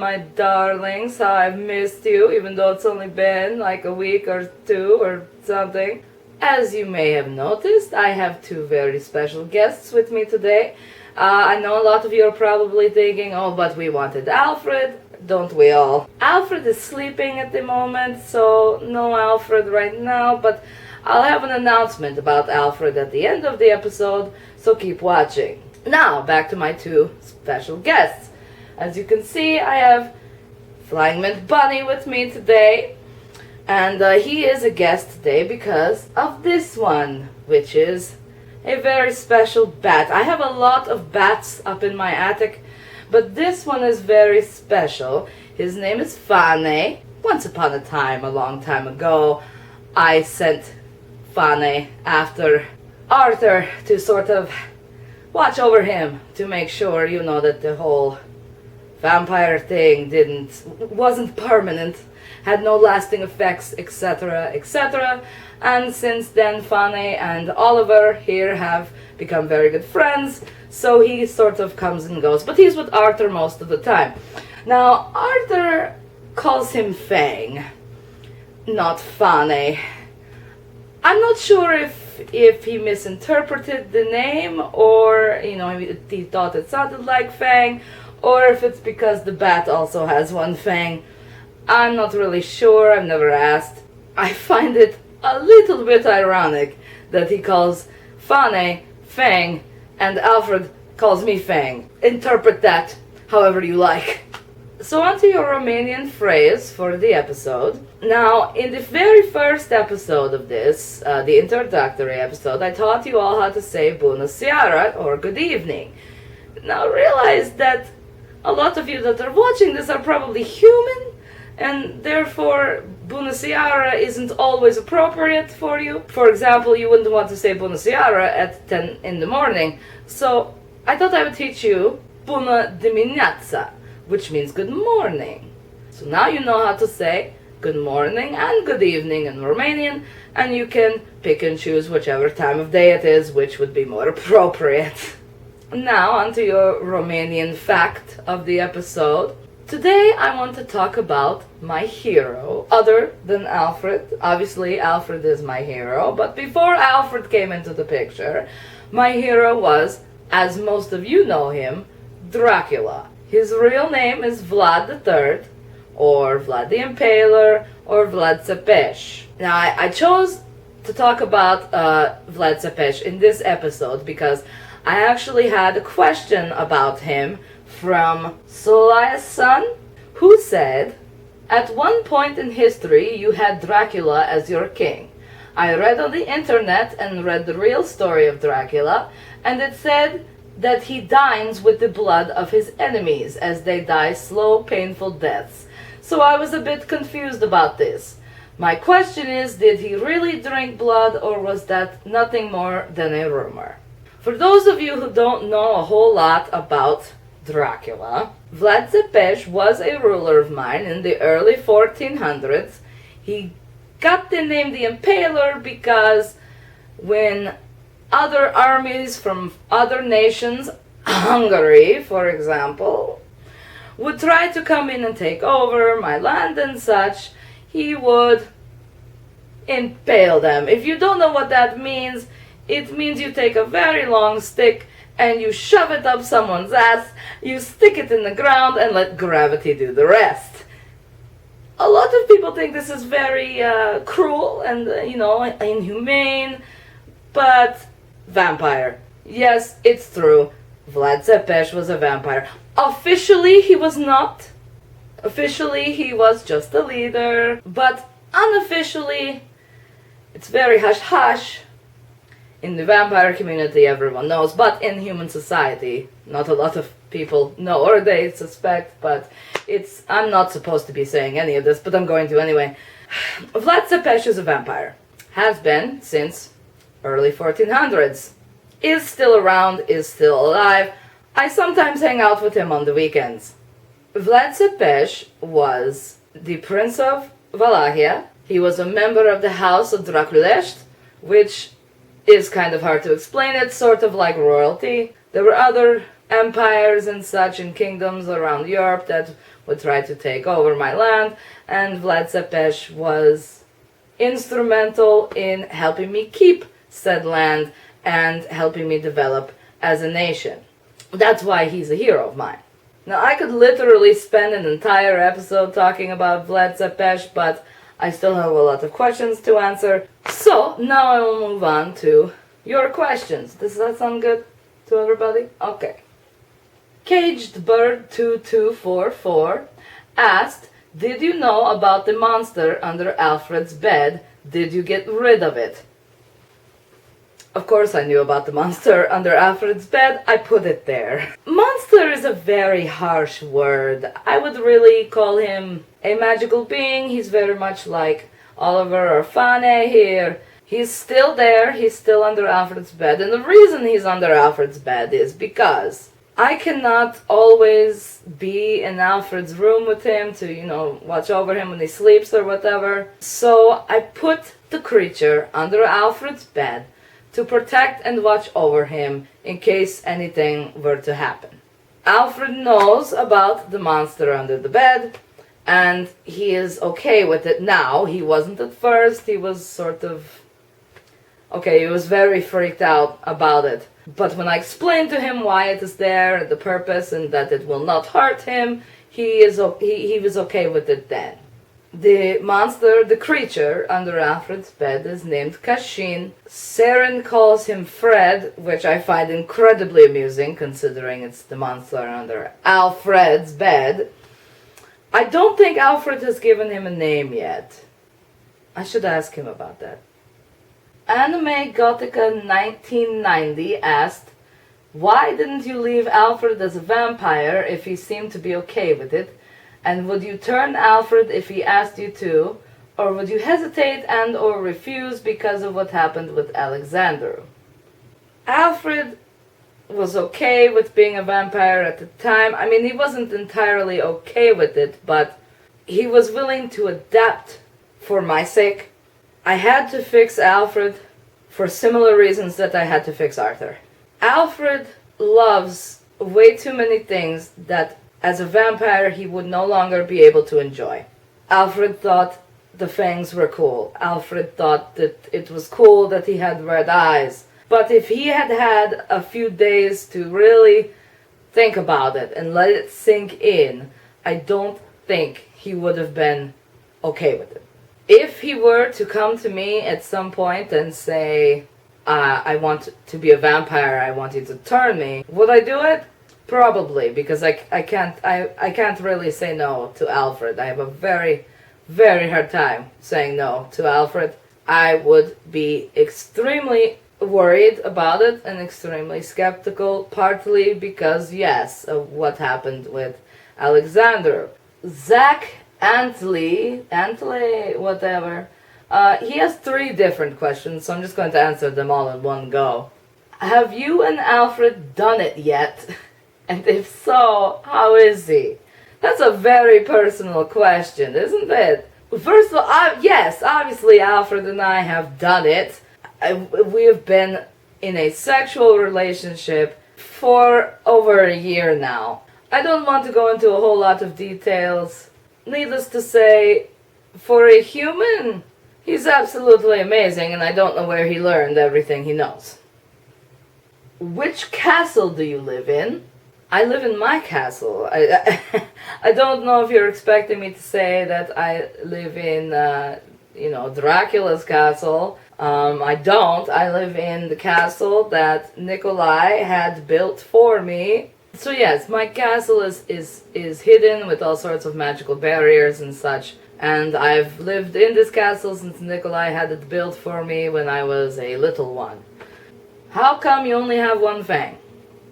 my darlings, how I've missed you, even though it's only been like a week or two or something. As you may have noticed, I have two very special guests with me today. I know a lot of you are probably thinking, oh, but we wanted Alfred. Don't we all? Alfred is sleeping at the moment, so no Alfred right now, but I'll have an announcement about Alfred at the end of the episode, so keep watching. Now, back to my two special guests. As you can see, I have Flying Mint Bunny with me today, and he is a guest today because of this one, which is a very special bat. I have a lot of bats up in my attic, but this one is very special. His name is Fane. Once upon a time, a long time ago, I sent Fane after Arthur to sort of watch over him, to make sure, you know, that the whole vampire thing wasn't permanent, had no lasting effects, etc., etc. And since then, Fane and Oliver here have become very good friends, so he sort of comes and goes, but he's with Arthur most of the time. Now, Arthur calls him Fang, not Fane. I'm not sure if he misinterpreted the name, or, you know, he thought it sounded like Fang, or if it's because the bat also has one fang. I'm not really sure, I've never asked. I find it a little bit ironic that he calls Fane Fang, and Alfred calls me Fang. Interpret that however you like. So on to your Romanian phrase for the episode. Now, in the very first episode of this, the introductory episode, I taught you all how to say Bună seara, or good evening. Now realize that a lot of you that are watching this are probably human, and therefore Bună seara isn't always appropriate for you. For example, you wouldn't want to say Bună seara at 10 in the morning. So I thought I would teach you Bună dimineața, which means good morning. So now you know how to say good morning and good evening in Romanian, and you can pick and choose whichever time of day it is, which would be more appropriate. Now, onto your Romanian fact of the episode. Today I want to talk about my hero, other than Alfred. Obviously, Alfred is my hero, but before Alfred came into the picture, my hero was, as most of you know him, Dracula. His real name is Vlad III, or Vlad the Impaler, or Vlad Țepeș. Now, I chose to talk about Vlad Țepeș in this episode because I actually had a question about him from Solaya's son, who said, at one point in history you had Dracula as your king. I read on the internet and read the real story of Dracula, and it said that he dines with the blood of his enemies as they die slow, painful deaths. So I was a bit confused about this. My question is, did he really drink blood, or was that nothing more than a rumor? For those of you who don't know a whole lot about Dracula, Vlad Țepeș was a ruler of mine in the early 1400s. He got the name the Impaler because when other armies from other nations, Hungary for example, would try to come in and take over my land and such, he would impale them. If you don't know what that means, it means you take a very long stick and you shove it up someone's ass, you stick it in the ground and let gravity do the rest. A lot of people think this is very cruel and, you know, inhumane, but vampire. Yes, it's true. Vlad Țepeș was a vampire. Officially, he was not. Officially, he was just a leader, but unofficially, it's very hush-hush. In the vampire community, everyone knows, but in human society, not a lot of people know, or they suspect, but I'm not supposed to be saying any of this, but I'm going to anyway. Vlad Țepeș is a vampire. Has been since early 1400s. Is still around, is still alive. I sometimes hang out with him on the weekends. Vlad Țepeș was the Prince of Wallachia. He was a member of the House of Draculești, which is kind of hard to explain. It's sort of like royalty. There were other empires and such and kingdoms around Europe that would try to take over my land, and Vlad Tepes was instrumental in helping me keep said land and helping me develop as a nation. That's why he's a hero of mine. Now, I could literally spend an entire episode talking about Vlad Tepes, but I still have a lot of questions to answer. So, now I will move on to your questions. Does that sound good to everybody? Okay. Caged Bird 2244 asked, did you know about the monster under Alfred's bed? Did you get rid of it? Of course I knew about the monster under Alfred's bed. I put it there. Monster is a very harsh word. I would really call him a magical being. He's very much like Oliver or Fane here. He's still there. He's still under Alfred's bed. And the reason he's under Alfred's bed is because I cannot always be in Alfred's room with him to, watch over him when he sleeps or whatever. So I put the creature under Alfred's bed to protect and watch over him in case anything were to happen. Alfred knows about the monster under the bed, and he is okay with it now. He wasn't at first. He was he was very freaked out about it. But when I explained to him why it is there, the purpose, and that it will not hurt him, he was okay with it then. The monster, the creature under Alfred's bed is named Kashin. Saren calls him Fred, which I find incredibly amusing considering it's the monster under Alfred's bed. I don't think Alfred has given him a name yet. I should ask him about that. Anime Gothica 1990 asked, why didn't you leave Alfred as a vampire if he seemed to be okay with it? And would you turn Alfred if he asked you to? Or would you hesitate and or refuse because of what happened with Alexander? Alfred was okay with being a vampire at the time. I mean, he wasn't entirely okay with it, but he was willing to adapt for my sake. I had to fix Alfred for similar reasons that I had to fix Arthur. Alfred loves way too many things that as a vampire he would no longer be able to enjoy. Alfred thought the fangs were cool. Alfred thought that it was cool that he had red eyes. But if he had had a few days to really think about it and let it sink in, I don't think he would have been okay with it. If he were to come to me at some point and say, I want to be a vampire, I want you to turn me, would I do it? Probably, because I can't really say no to Alfred. I have a very, very hard time saying no to Alfred. I would be extremely worried about it and extremely skeptical, partly because, yes, of what happened with Alexander. Zach Antley, whatever, he has 3 different questions, so I'm just going to answer them all in one go. Have you and Alfred done it yet? And if so, how is he? That's a very personal question, isn't it? First of all, yes, obviously Alfred and I have done it. We have been in a sexual relationship for over a year now. I don't want to go into a whole lot of details. Needless to say, for a human, he's absolutely amazing, and I don't know where he learned everything he knows. Which castle do you live in? I live in my castle. I don't know if you're expecting me to say that I live in, Dracula's castle. I don't. I live in the castle that Nikolai had built for me. So yes, my castle is hidden with all sorts of magical barriers and such. And I've lived in this castle since Nikolai had it built for me when I was a little one. How come you only have one fang?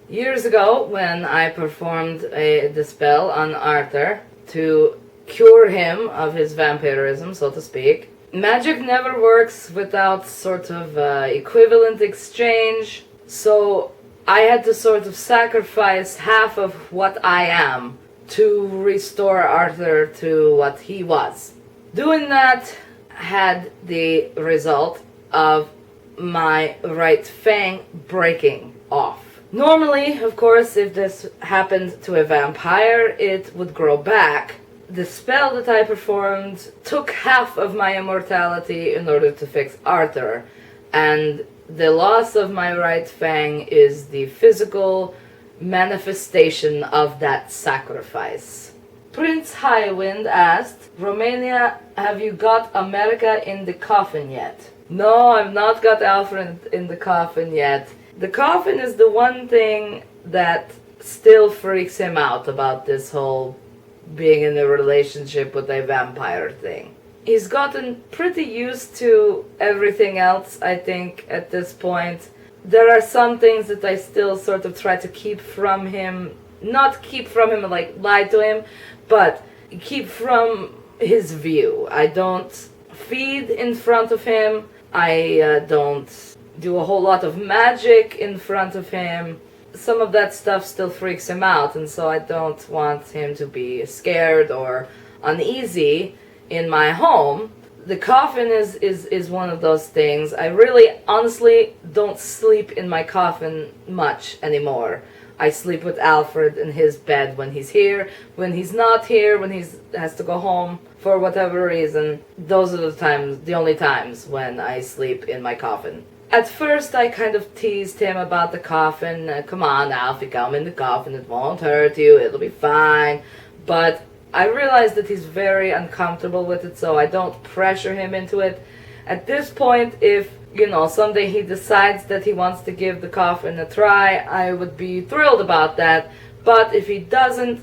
Years ago, when I performed the spell on Arthur to cure him of his vampirism, so to speak, magic never works without sort of equivalent exchange, so I had to sort of sacrifice half of what I am to restore Arthur to what he was. Doing that had the result of my right fang breaking off. Normally, of course, if this happened to a vampire, it would grow back. The spell that I performed took half of my immortality in order to fix Arthur, and the loss of my right fang is the physical manifestation of that sacrifice. Prince Highwind asked, Romania, have you got America in the coffin yet? No, I've not got Alfred in the coffin yet. The coffin is the one thing that still freaks him out about this whole being in a relationship with a vampire thing. He's gotten pretty used to everything else, I think, at this point. There are some things that I still sort of try to keep from him. Not keep from him, like lie to him, but keep from his view. I don't feed in front of him. I don't do a whole lot of magic in front of him. Some of that stuff still freaks him out, and so I don't want him to be scared or uneasy in my home. The coffin is one of those things. I really, honestly, don't sleep in my coffin much anymore. I sleep with Alfred in his bed when he's here. When he's not here, when he has to go home for whatever reason, those are the only times when I sleep in my coffin. At first, I kind of teased him about the coffin. Come on, Alfie, come in the coffin. It won't hurt you. It'll be fine. But I realized that he's very uncomfortable with it, so I don't pressure him into it. At this point, if, someday he decides that he wants to give the coffin a try, I would be thrilled about that. But if he doesn't,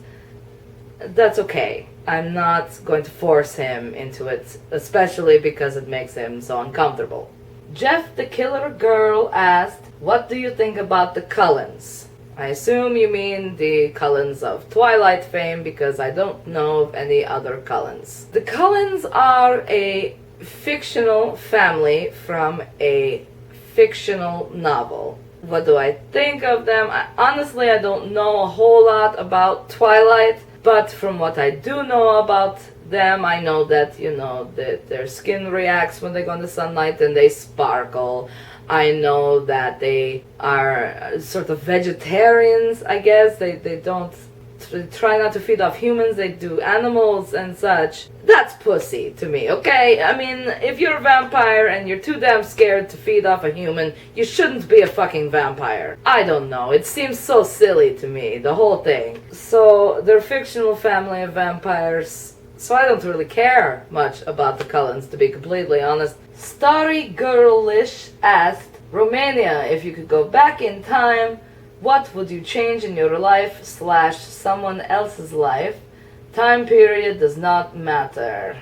that's okay. I'm not going to force him into it, especially because it makes him so uncomfortable. Jeff the Killer Girl asked, what do you think about the Cullens? I assume you mean the Cullens of Twilight fame, because I don't know of any other Cullens. The Cullens are a fictional family from a fictional novel. What do I think of them? Honestly, I don't know a whole lot about Twilight, but from what I do know about them, I know that, that their skin reacts when they go in the sunlight and they sparkle. I know that they are sort of vegetarians, I guess. They try not to feed off humans, they do animals and such. That's pussy to me, okay? I mean, if you're a vampire and you're too damn scared to feed off a human, you shouldn't be a fucking vampire. I don't know, it seems so silly to me, the whole thing. So, they're a fictional family of vampires, so I don't really care much about the Cullens, to be completely honest. Starry Girlish asked, Romania, if you could go back in time, what would you change in your life / someone else's life? Time period does not matter.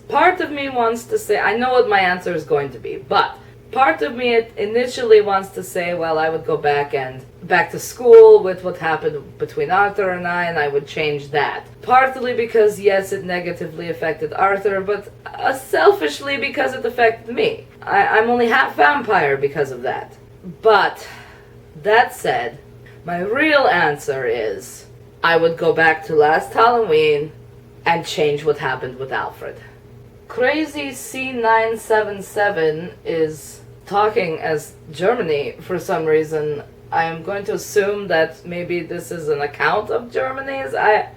Part of me wants to say, I know what my answer is going to be, but part of me initially wants to say, well, I would go back to school with what happened between Arthur and I would change that. Partly because, yes, it negatively affected Arthur, but selfishly because it affected me. I'm only half vampire because of that. But that said, my real answer is I would go back to last Halloween and change what happened with Alfred. Crazy C977 is talking as Germany for some reason. I am going to assume that maybe this is an account of Germany's. I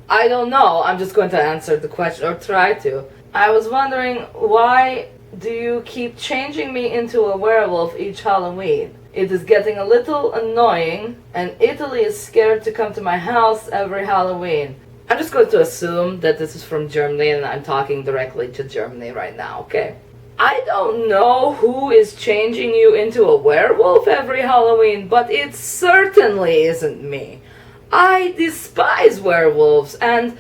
don't know. I'm just going to answer the question, or try to. I was wondering, why do you keep changing me into a werewolf each Halloween? It is getting a little annoying, and Italy is scared to come to my house every Halloween. I'm just going to assume that this is from Germany, and I'm talking directly to Germany right now, okay? I don't know who is changing you into a werewolf every Halloween, but it certainly isn't me. I despise werewolves, and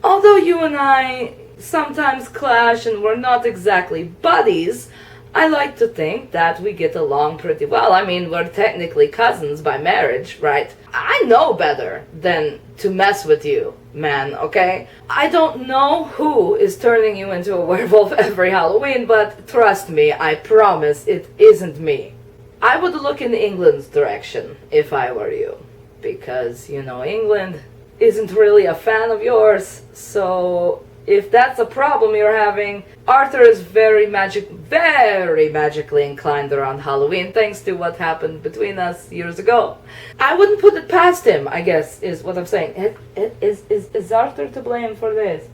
although you and I sometimes clash and we're not exactly buddies, I like to think that we get along pretty well. I mean, we're technically cousins by marriage, right? I know better than to mess with you, man, okay? I don't know who is turning you into a werewolf every Halloween, but trust me, I promise it isn't me. I would look in England's direction if I were you, because, England isn't really a fan of yours, so If that's a problem you're having, Arthur is very magically inclined around Halloween, thanks to what happened between us years ago. I wouldn't put it past him, I guess, is what I'm saying. Is Arthur to blame for this?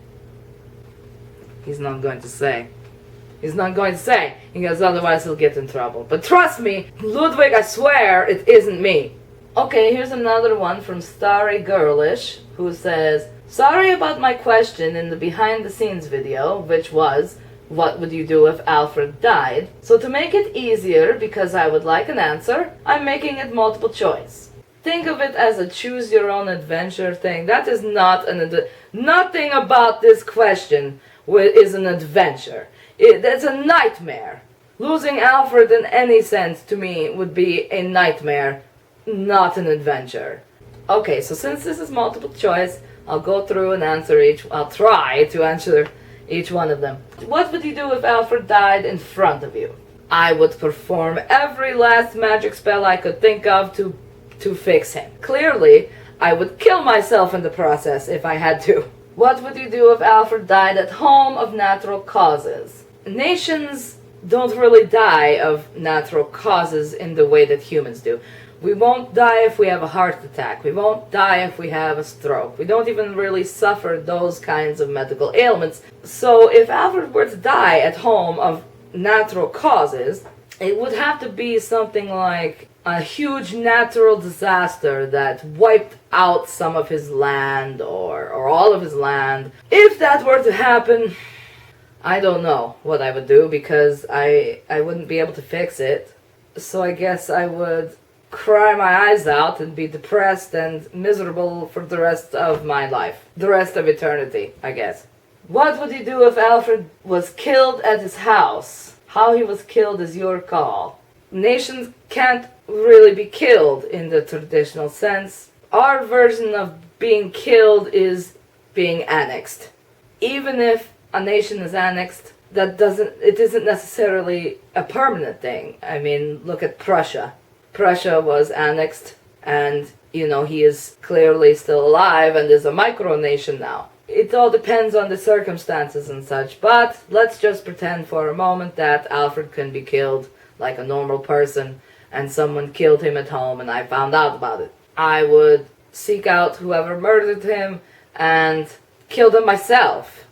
He's not going to say. He's not going to say, because otherwise he'll get in trouble. But trust me, Ludwig, I swear, it isn't me. Okay, here's another one from Starry Girlish, who says, sorry about my question in the behind the scenes video, which was, what would you do if Alfred died? So to make it easier, because I would like an answer, I'm making it multiple choice. Think of it as a choose your own adventure thing. That is not nothing about this question is an adventure. That's a nightmare. Losing Alfred in any sense to me would be a nightmare, not an adventure. Okay, so since this is multiple choice, I'll go through and I'll try to answer each one of them. What would you do if Alfred died in front of you? I would perform every last magic spell I could think of to fix him. Clearly, I would kill myself in the process if I had to. What would you do if Alfred died at home of natural causes? Nations don't really die of natural causes in the way that humans do. We won't die if we have a heart attack. We won't die if we have a stroke. We don't even really suffer those kinds of medical ailments. So if Alfred were to die at home of natural causes, it would have to be something like a huge natural disaster that wiped out some of his land or all of his land. If that were to happen, I don't know what I would do because I wouldn't be able to fix it. So I guess I would cry my eyes out and be depressed and miserable for the rest of my life. The rest of eternity, I guess. What would you do if Alfred was killed at his house? How he was killed is your call. Nations can't really be killed in the traditional sense. Our version of being killed is being annexed. Even if a nation is annexed, it isn't necessarily a permanent thing. I mean, look at Prussia. Prussia was annexed and, he is clearly still alive and is a micronation now. It all depends on the circumstances and such, but let's just pretend for a moment that Alfred can be killed like a normal person and someone killed him at home and I found out about it. I would seek out whoever murdered him and kill them myself.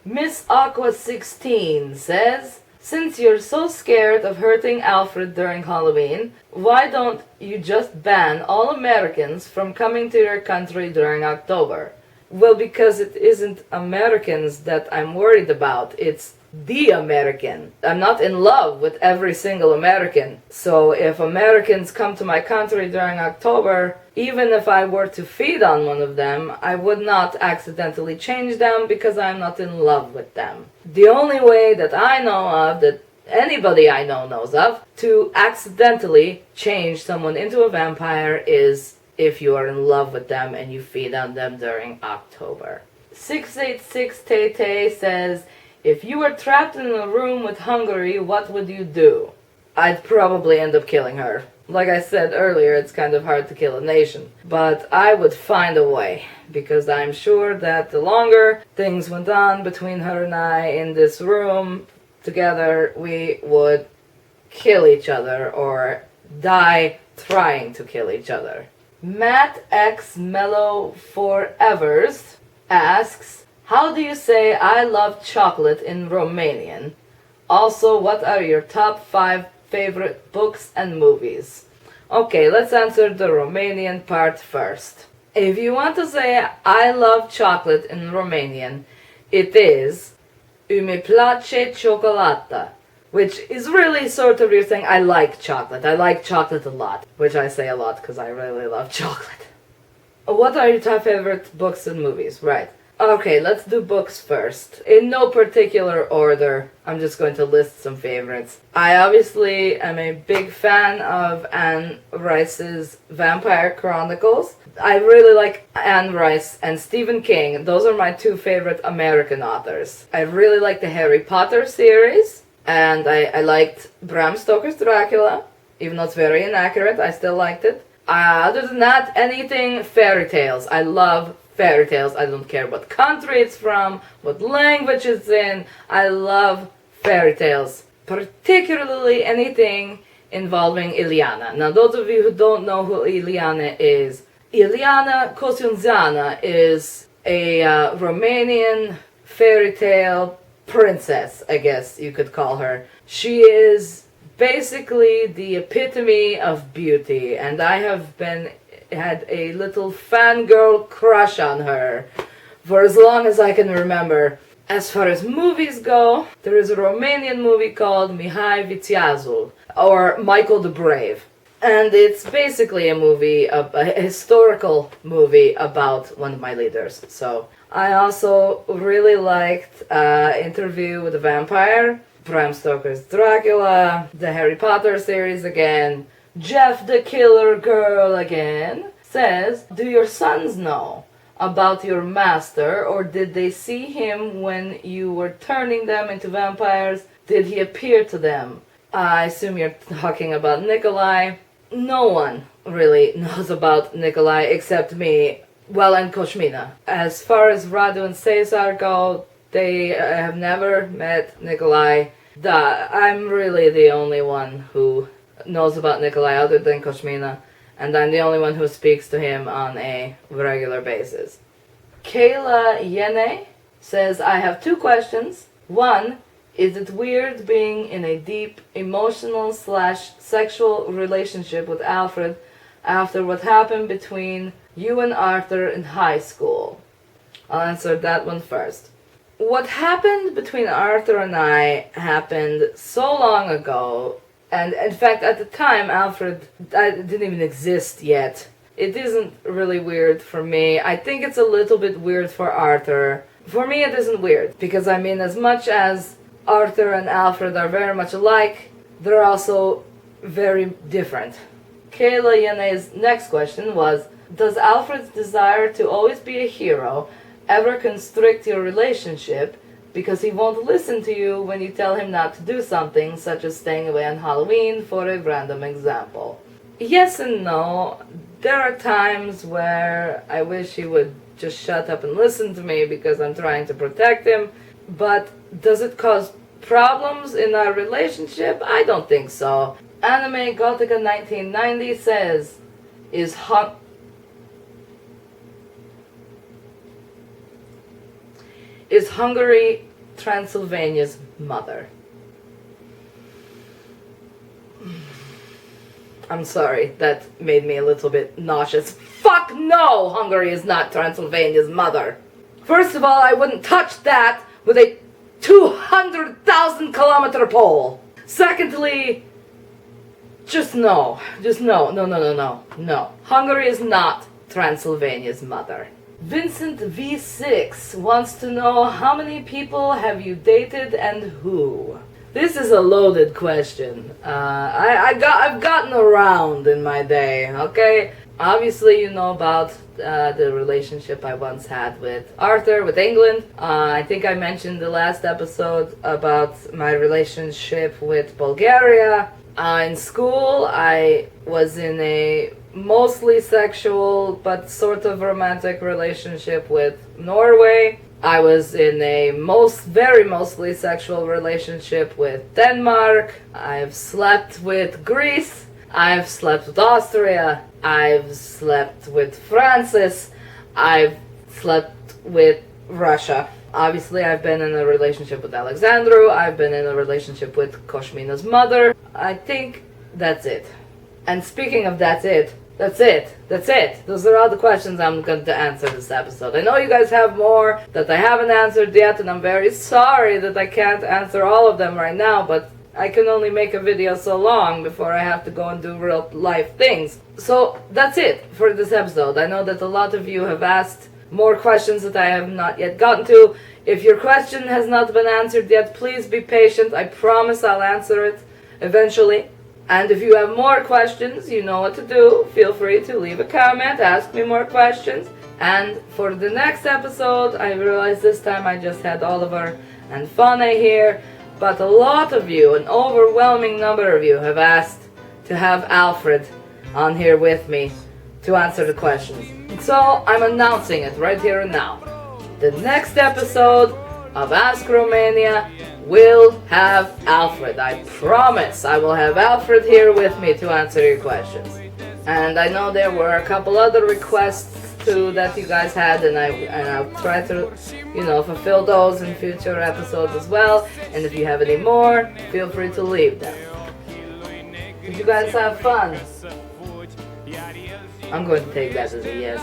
Miss Aqua 16 says, since you're so scared of hurting Alfred during Halloween, why don't you just ban all Americans from coming to your country during October? Well, because it isn't Americans that I'm worried about, it's the American. I'm not in love with every single American. So if Americans come to my country during October, even if I were to feed on one of them, I would not accidentally change them because I'm not in love with them. The only way that I know of, that anybody I know knows of, to accidentally change someone into a vampire is if you are in love with them and you feed on them during October. 686 Tay says, if you were trapped in a room with Hungary, what would you do? I'd probably end up killing her. Like I said earlier, it's kind of hard to kill a nation. But I would find a way, because I'm sure that the longer things went on between her and I in this room together, we would kill each other or die trying to kill each other. Matt X Mellow Forevers asks, how do you say I love chocolate in Romanian? Also, what are your top 5 favorite books and movies? Okay, let's answer the Romanian part first. If you want to say I love chocolate in Romanian, it is Îmi place ciocolată, which is really sort of you're saying I like chocolate. I like chocolate a lot, which I say a lot because I really love chocolate. What are your top favorite books and movies? Right. Okay, let's do books first. In no particular order, I'm just going to list some favorites. I obviously am a big fan of Anne Rice's Vampire Chronicles. I really like Anne Rice and Stephen King. Those are my 2 favorite American authors. I really like the Harry Potter series, and I liked Bram Stoker's Dracula. Even though it's very inaccurate, I still liked it. Other than that, anything fairy tales. I love fairy tales. I don't care what country it's from, what language it's in. I love fairy tales, particularly anything involving Ileana. Now, those of you who don't know who Ileana is, Ileana Kosyunzana is a Romanian fairy tale princess, I guess you could call her. She is basically the epitome of beauty, and I have had a little fangirl crush on her for as long as I can remember. As far as movies go, there is a Romanian movie called Mihai Viteazul, or Michael the Brave. And it's basically a historical movie about one of my leaders. So I also really liked Interview with the Vampire, Bram Stoker's Dracula, the Harry Potter series again, Jeff the Killer Girl again. Says, do your sons know about your master, or did they see him when you were turning them into vampires? Did he appear to them? I assume you're talking about Nikolai. No one really knows about Nikolai except me, well, and Koshmina. As far as Radu and Cesar go, they have never met Nikolai. I'm really the only one who knows about Nikolai other than Koshmina, and I'm the only one who speaks to him on a regular basis. Kayla Yene says, I have 2 questions. 1, is it weird being in a deep emotional/sexual relationship with Alfred after what happened between you and Arthur in high school? I'll answer that one first. What happened between Arthur and I happened so long ago, and in fact at the time Alfred didn't even exist yet. It isn't really weird for me. I think it's a little bit weird for Arthur. For me it isn't weird, because I mean, as much as Arthur and Alfred are very much alike, they're also very different. Kayla Yane's next question was, does Alfred's desire to always be a hero ever constrict your relationship because he won't listen to you when you tell him not to do something, such as staying away on Halloween, for a random example? Yes and no. There are times where I wish he would just shut up and listen to me because I'm trying to protect him, but does it cause problems in our relationship? I don't think so. Anime Gothica 1990 says, is Hungary Transylvania's mother? I'm sorry, that made me a little bit nauseous. Fuck no! Hungary is not Transylvania's mother. First of all, I wouldn't touch that with a 200,000 kilometer pole. Secondly, just no. Just no. No. Hungary is not Transylvania's mother. Vincent V6 wants to know, how many people have you dated and who? This is a loaded question. I've gotten around in my day, okay? Obviously, you know about the relationship I once had with Arthur, with England. I think I mentioned the last episode about my relationship with Bulgaria. In school, I was in a mostly sexual but sort of romantic relationship with Norway. I was in a mostly sexual relationship with Denmark. I've slept with Greece. I've slept with Austria. I've slept with Francis. I've slept with Russia. Obviously, I've been in a relationship with Alexandru. I've been in a relationship with Koshmina's mother. I think that's it. And speaking of that's it. Those are all the questions I'm going to answer this episode. I know you guys have more that I haven't answered yet, and I'm very sorry that I can't answer all of them right now, but I can only make a video so long before I have to go and do real life things. So that's it for this episode. I know that a lot of you have asked more questions that I have not yet gotten to. If your question has not been answered yet, please be patient. I promise I'll answer it eventually. And if you have more questions, you know what to do. Feel free to leave a comment, ask me more questions. And for the next episode, I realized this time I just had Oliver and Fane here, but a lot of you, an overwhelming number of you, have asked to have Alfred on here with me to answer the questions. So I'm announcing it right here and now. The next episode of Ask Romania will have Alfred. I promise I will have Alfred here with me to answer your questions. And I know there were a couple other requests too that you guys had, and I'll try to, fulfill those in future episodes as well. And if you have any more, feel free to leave them. Did you guys have fun? I'm going to take that as a yes.